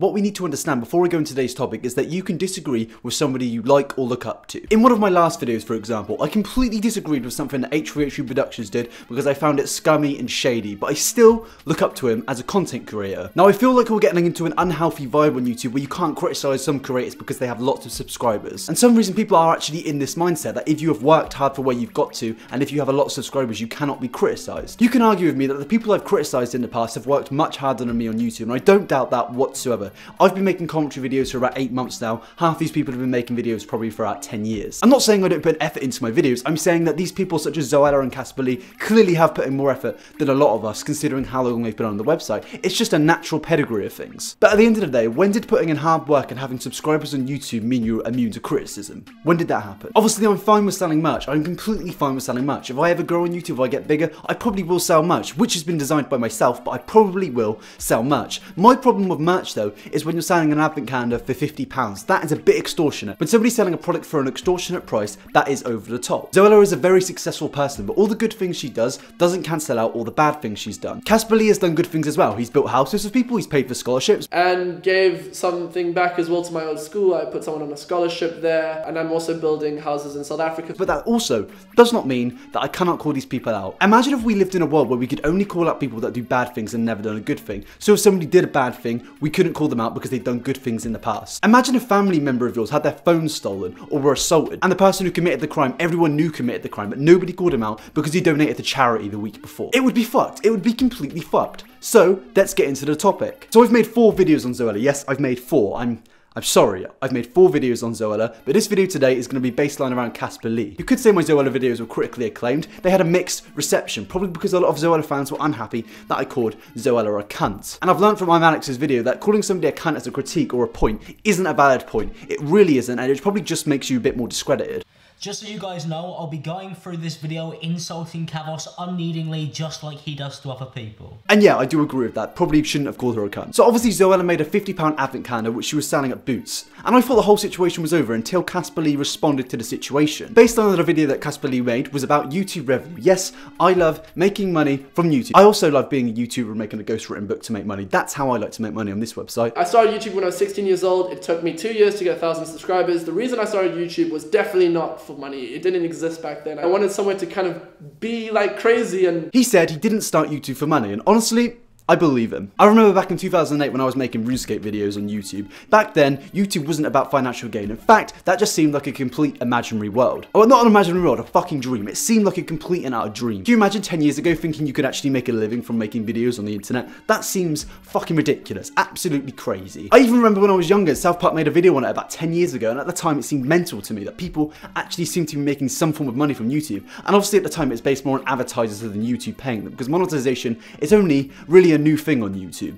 What we need to understand before we go into today's topic is that you can disagree with somebody you like or look up to. In one of my last videos, for example, I completely disagreed with something that H3H3 Productions did because I found it scummy and shady, but I still look up to him as a content creator. Now, I feel like we're getting into an unhealthy vibe on YouTube where you can't criticize some creators because they have lots of subscribers. And some reason people are actually in this mindset that if you have worked hard for where you've got to, and if you have a lot of subscribers, you cannot be criticized. You can argue with me that the people I've criticized in the past have worked much harder than me on YouTube, and I don't doubt that whatsoever. I've been making commentary videos for about 8 months now. Half these people have been making videos probably for about 10 years. I'm not saying I don't put effort into my videos, I'm saying that these people such as ZOELLA and Caspar Lee clearly have put in more effort than a lot of us, considering how long they've been on the website. It's just a natural pedigree of things. But at the end of the day, when did putting in hard work and having subscribers on YouTube mean you're immune to criticism? When did that happen? Obviously, I'm fine with selling merch. I'm completely fine with selling merch. If I ever grow on YouTube, if I get bigger, I probably will sell merch, which has been designed by myself, but I probably will sell merch. My problem with merch though is when you're selling an advent calendar for £50. That is a bit extortionate. When somebody's selling a product for an extortionate price, that is over the top. ZOELLA is a very successful person, but all the good things she does doesn't cancel out all the bad things she's done. Caspar Lee has done good things as well. He's built houses for people, he's paid for scholarships. And gave something back as well to my old school. I put someone on a scholarship there, and I'm also building houses in South Africa. But that also does not mean that I cannot call these people out. Imagine if we lived in a world where we could only call out people that do bad things and never done a good thing. So if somebody did a bad thing, we couldn't call them out because they'd done good things in the past. Imagine a family member of yours had their phone stolen or were assaulted, and the person who committed the crime, everyone knew committed the crime, but nobody called him out because he donated to charity the week before. It would be fucked. It would be completely fucked. So let's get into the topic. So I've made 4 videos on ZOELLA. Yes, I've made 4. I'm sorry, I've made 4 videos on ZOELLA, but this video today is going to be baseline around Caspar Lee. You could say my ZOELLA videos were critically acclaimed. They had a mixed reception, probably because a lot of ZOELLA fans were unhappy that I called ZOELLA a cunt. And I've learned from iMabber's video that calling somebody a cunt as a critique or a point isn't a valid point. It really isn't, and it probably just makes you a bit more discredited. Just so you guys know, I'll be going through this video insulting Kavos unneedingly just like he does to other people. And yeah, I do agree with that. Probably shouldn't have called her a cunt. So obviously ZOELLA made a £50 advent calendar which she was selling at Boots. And I thought the whole situation was over until Caspar Lee responded to the situation. Based on the video that Caspar Lee made was about YouTube revenue. Yes, I love making money from YouTube. I also love being a YouTuber and making a ghostwritten book to make money. That's how I like to make money on this website. I started YouTube when I was 16 years old. It took me 2 years to get 1,000 subscribers. The reason I started YouTube was definitely not for money. It didn't exist back then. I wanted somewhere to kind of be like crazy, and he said he didn't start YouTube for money, and honestly, I believe him. I remember back in 2008 when I was making RuneScape videos on YouTube. Back then, YouTube wasn't about financial gain. In fact, that just seemed like a complete imaginary world. Oh, not an imaginary world, a fucking dream. It seemed like a complete and utter dream. Can you imagine 10 years ago thinking you could actually make a living from making videos on the internet? That seems fucking ridiculous. Absolutely crazy. I even remember when I was younger, South Park made a video on it about 10 years ago, and at the time it seemed mental to me that people actually seemed to be making some form of money from YouTube. And obviously at the time it's based more on advertisers than YouTube paying them, because monetization is only really a new thing on YouTube.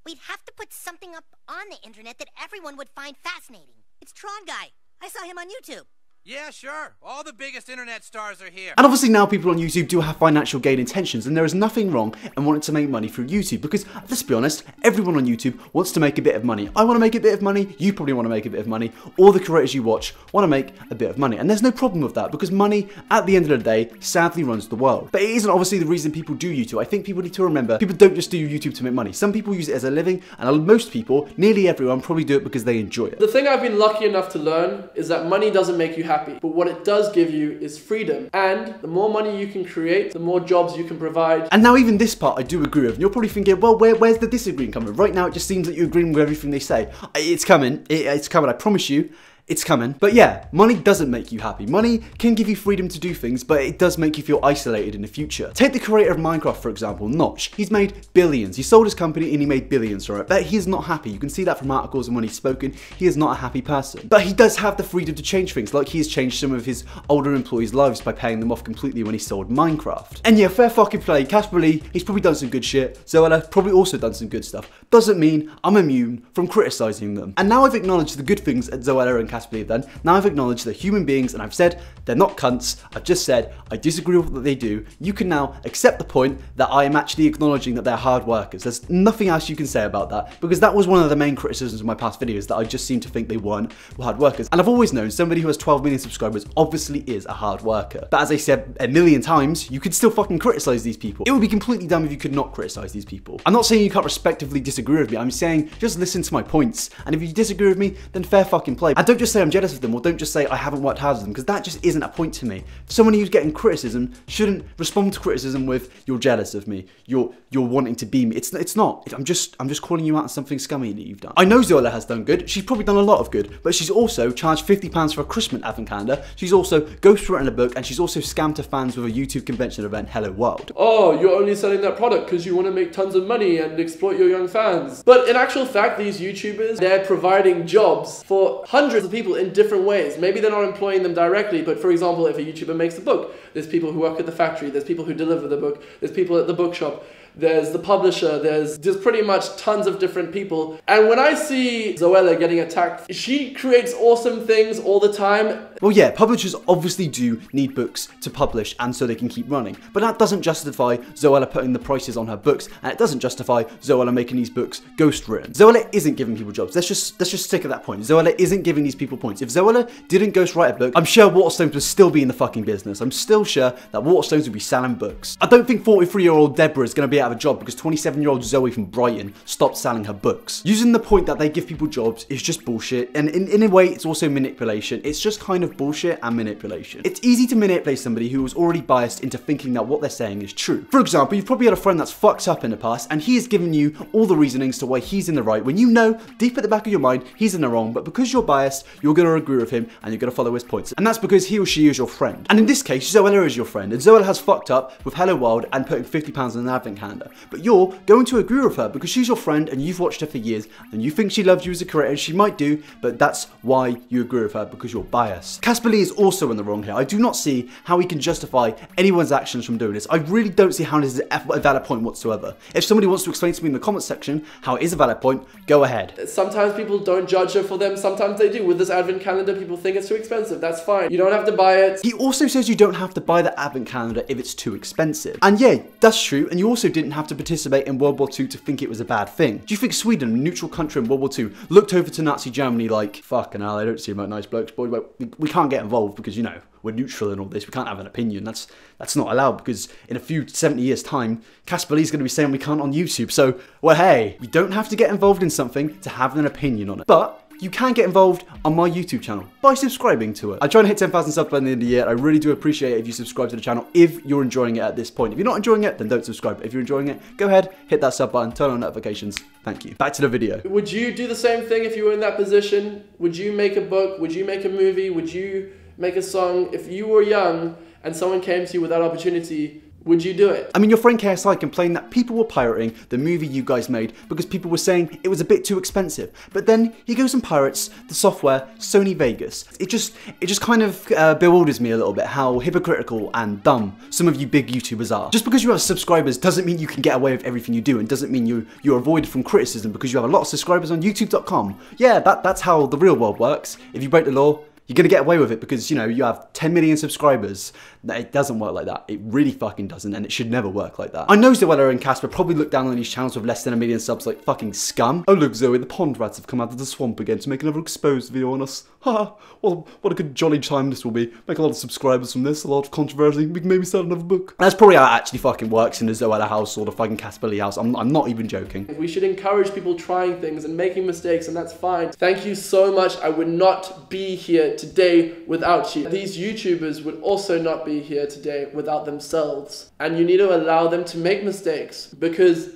We'd have to put something up on the internet that everyone would find fascinating. It's Tron Guy. I saw him on YouTube. Yeah, sure. All the biggest internet stars are here. And obviously now people on YouTube do have financial gain intentions, and there is nothing wrong in wanting to make money through YouTube, because let's be honest, everyone on YouTube wants to make a bit of money. I want to make a bit of money, you probably want to make a bit of money, all the creators you watch want to make a bit of money, and there's no problem with that, because money, at the end of the day, sadly runs the world. But it isn't obviously the reason people do YouTube. I think people need to remember, people don't just do YouTube to make money. Some people use it as a living, and most people, nearly everyone, probably do it because they enjoy it. The thing I've been lucky enough to learn is that money doesn't make you happy, but what it does give you is freedom. And the more money you can create, the more jobs you can provide. And now even this part I do agree with. And you're probably thinking, well, where's the disagreeing coming? Right now it just seems that you're agreeing with everything they say. It's coming. It's coming, I promise you. It's coming. But yeah, money doesn't make you happy. Money can give you freedom to do things, but it does make you feel isolated in the future. Take the creator of Minecraft, for example, Notch. He's made billions. He sold his company and he made billions from it. But he is not happy. You can see that from articles and when he's spoken. He is not a happy person. But he does have the freedom to change things, like he has changed some of his older employees' lives by paying them off completely when he sold Minecraft. And yeah, fair fucking play. Caspar Lee, he's probably done some good shit. ZOELLA probably also done some good stuff. Doesn't mean I'm immune from criticizing them. And now I've acknowledged the good things at ZOELLA and Caspar Lee have done. Now I've acknowledged they're human beings and I've said they're not cunts. I've just said I disagree with what they do. You can now accept the point that I am actually acknowledging that they're hard workers. There's nothing else you can say about that, because that was one of the main criticisms of my past videos, that I just seem to think they were hard workers. And I've always known somebody who has 12 million subscribers obviously is a hard worker. But as I said a million times, you could still fucking criticize these people. It would be completely dumb if you could not criticize these people. I'm not saying you can't respectively disagree with me. I'm saying just listen to my points. And if you disagree with me, then fair fucking play. And don't just say I'm jealous of them, or don't just say I haven't worked hard with them, because that just isn't a point to me. Someone who's getting criticism shouldn't respond to criticism with you're jealous of me, you're wanting to be me. It's not. I'm just calling you out on something scummy that you've done. I know Zoella has done good. She's probably done a lot of good, but she's also charged £50 for a Christmas advent calendar. She's also ghostwritten a book, and she's also scammed her fans with a YouTube convention event, Hello World. Oh, you're only selling that product because you want to make tons of money and exploit your young fans. But in actual fact, these YouTubers, they're providing jobs for hundreds of people in different ways. Maybe they're not employing them directly, but for example, if a YouTuber makes a book, there's people who work at the factory, there's people who deliver the book, there's people at the bookshop, there's the publisher, there's pretty much tons of different people. And when I see Zoella getting attacked, she creates awesome things all the time. Well, yeah, publishers obviously do need books to publish and so they can keep running. But that doesn't justify Zoella putting the prices on her books, and it doesn't justify Zoella making these books ghostwritten. Zoella isn't giving people jobs. Let's just stick at that point. Zoella isn't giving these people points. If Zoella didn't ghostwrite a book, I'm sure Waterstones would still be in the fucking business. I'm still sure that Waterstones would be selling books. I don't think 43-year-old Deborah is going to be out of a job because 27-year-old Zoe from Brighton stopped selling her books. Using the point that they give people jobs is just bullshit, and in a way it's also manipulation. It's just kind of bullshit and manipulation. It's easy to manipulate somebody who was already biased into thinking that what they're saying is true. For example, you've probably had a friend that's fucked up in the past and he has given you all the reasonings to why he's in the right, when you know deep at the back of your mind he's in the wrong, but because you're biased, you're going to agree with him and you're going to follow his points. And that's because he or she is your friend. And in this case, Zoella is your friend, and Zoella has fucked up with Hello World and putting £50 on an advent calendar. But you're going to agree with her because she's your friend and you've watched her for years and you think she loves you as a creator, and she might do, but that's why you agree with her, because you're biased. Caspar Lee is also in the wrong here. I do not see how he can justify anyone's actions from doing this. I really don't see how this is a valid point whatsoever. If somebody wants to explain to me in the comments section how it is a valid point, go ahead. Sometimes people don't judge her for them, sometimes they do. With this advent calendar, people think it's too expensive. That's fine. You don't have to buy it. He also says you don't have to buy the advent calendar if it's too expensive. And yeah, that's true, and you also didn't have to participate in World War II to think it was a bad thing. Do you think Sweden, a neutral country in World War II, looked over to Nazi Germany like, fucking hell, I don't seem like nice blokes, boy, but we can't get involved because, you know, we're neutral in all this, we can't have an opinion. That's not allowed, because in a few 70 years time, Caspar Lee's going to be saying we can't on YouTube. So, well, hey, you don't have to get involved in something to have an opinion on it. But you can get involved on my YouTube channel by subscribing to it. I try to hit 10,000 subs by the end of the year. I really do appreciate it if you subscribe to the channel if you're enjoying it at this point. If you're not enjoying it, then don't subscribe. If you're enjoying it, go ahead, hit that sub button, turn on notifications. Thank you. Back to the video. Would you do the same thing if you were in that position? Would you make a book? Would you make a movie? Would you make a song? If you were young and someone came to you with that opportunity, would you do it? I mean, your friend KSI complained that people were pirating the movie you guys made because people were saying it was a bit too expensive. But then he goes and pirates the software Sony Vegas. It just kind of bewilders me a little bit how hypocritical and dumb some of you big YouTubers are. Just because you have subscribers doesn't mean you can get away with everything you do, and doesn't mean you're avoided from criticism because you have a lot of subscribers on YouTube.com. Yeah, that's how the real world works. If you break the law, you're going to get away with it because, you know, you have 10 million subscribers. It doesn't work like that. It really fucking doesn't, and it should never work like that. I know Zoella and Caspar probably look down on these channels with less than 1 million subs like fucking scum. Oh look, Zoe, the pond rats have come out of the swamp again to make another exposed video on us. Haha, well, what a good jolly time this will be. Make a lot of subscribers from this, a lot of controversy. We can maybe sell another book. That's probably how it actually fucking works in the Zoella house or the fucking Caspar Lee house. I'm not even joking. We should encourage people trying things and making mistakes, and that's fine. Thank you so much. I would not be here today without you. These YouTubers would also not be here today without themselves. And you need to allow them to make mistakes because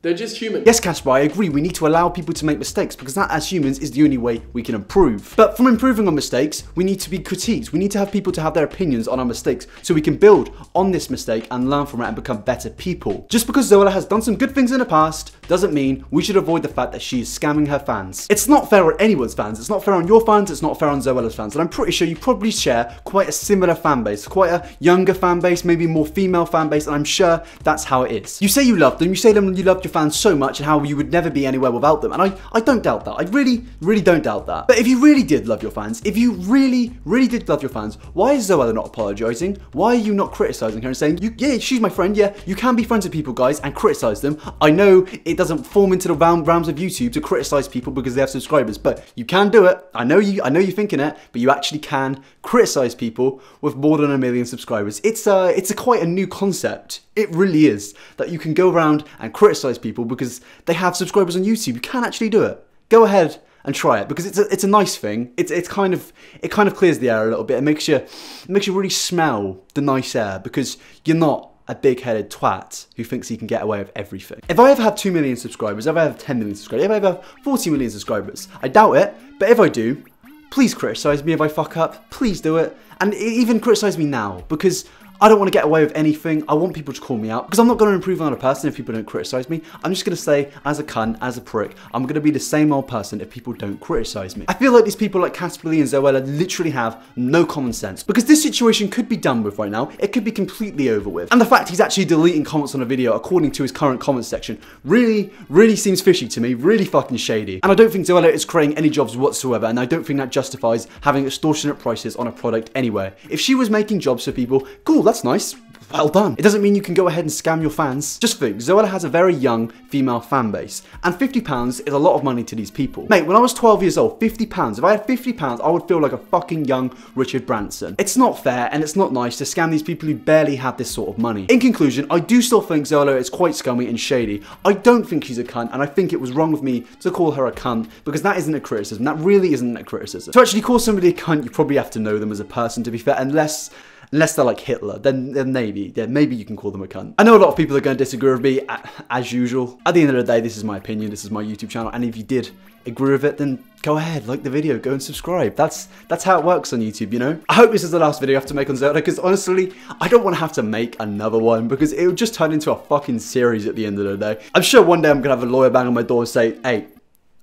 they're just human. Yes, Caspar, I agree. We need to allow people to make mistakes because that, as humans, is the only way we can improve. But from improving on mistakes, we need to be critiqued. We need to have people to have their opinions on our mistakes so we can build on this mistake and learn from it and become better people. Just because Zoella has done some good things in the past doesn't mean we should avoid the fact that she is scamming her fans. It's not fair on anyone's fans. It's not fair on your fans. It's not fair on Zoella's fans. And I'm pretty sure you probably share quite a similar fan base, quite a younger fan base, maybe more female fan base, and I'm sure that's how it is. You say you love them. You say you loved your your fans so much and how you would never be anywhere without them. And I don't doubt that. I really don't doubt that. But if you really did love your fans, if you really did love your fans, why is ZOELLA not apologizing? Why are you not criticizing her and saying, yeah, she's my friend, yeah, you can be friends with people, guys, and criticize them. I know it doesn't form into the realms of YouTube to criticize people because they have subscribers, but you can do it. I know you're thinking it, but you actually can criticize people with more than 1 million subscribers. It's quite a new concept. It really is, that you can go around and criticize people because they have subscribers on YouTube. You can actually do it. Go ahead and try it, because it's a nice thing. It kind of clears the air a little bit. It makes you really smell the nice air, because you're not a big-headed twat who thinks he can get away with everything. If I ever have 2 million subscribers, if I have 10 million subscribers, if I ever have 40 million subscribers, I doubt it, but if I do, please criticize me if I fuck up. Please do it, and even criticize me now, because I don't want to get away with anything. I want people to call me out, because I'm not going to improve on a person if people don't criticize me. I'm just going to say, as a cunt, as a prick, I'm going to be the same old person if people don't criticize me. I feel like these people like Caspar Lee and ZOELLA literally have no common sense, because this situation could be done with right now. It could be completely over with. And the fact he's actually deleting comments on a video according to his current comment section really seems fishy to me, really fucking shady. And I don't think ZOELLA is creating any jobs whatsoever, and I don't think that justifies having extortionate prices on a product anyway. If she was making jobs for people, cool, that's nice. Well done. It doesn't mean you can go ahead and scam your fans. Just think, ZOELLA has a very young female fan base, and £50 is a lot of money to these people. Mate, when I was 12 years old, £50, if I had £50, I would feel like a fucking young Richard Branson. It's not fair, and it's not nice to scam these people who barely have this sort of money. In conclusion, I do still think ZOELLA is quite scummy and shady. I don't think she's a cunt, and I think it was wrong of me to call her a cunt, because that isn't a criticism. That really isn't a criticism. To actually call somebody a cunt, you probably have to know them as a person, to be fair, unless they're like Hitler, then maybe you can call them a cunt. I know a lot of people are going to disagree with me, as usual. At the end of the day, this is my opinion, this is my YouTube channel, and if you did agree with it, then go ahead, like the video, go and subscribe. That's how it works on YouTube, you know? I hope this is the last video I have to make on ZOELLA, because honestly, I don't want to have to make another one, because it would just turn into a fucking series at the end of the day. I'm sure one day I'm going to have a lawyer bang on my door and say, hey,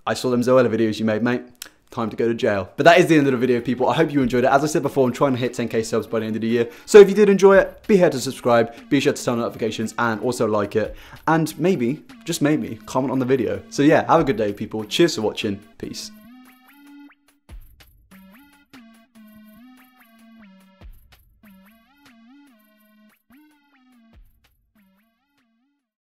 I saw them ZOELLA videos you made, mate. Time to go to jail. But that is the end of the video, people. I hope you enjoyed it. As I said before, I'm trying to hit 10k subs by the end of the year. So if you did enjoy it, be here to subscribe, be sure to turn on notifications, and also like it. And maybe, just maybe, comment on the video. So yeah, have a good day, people. Cheers for watching. Peace.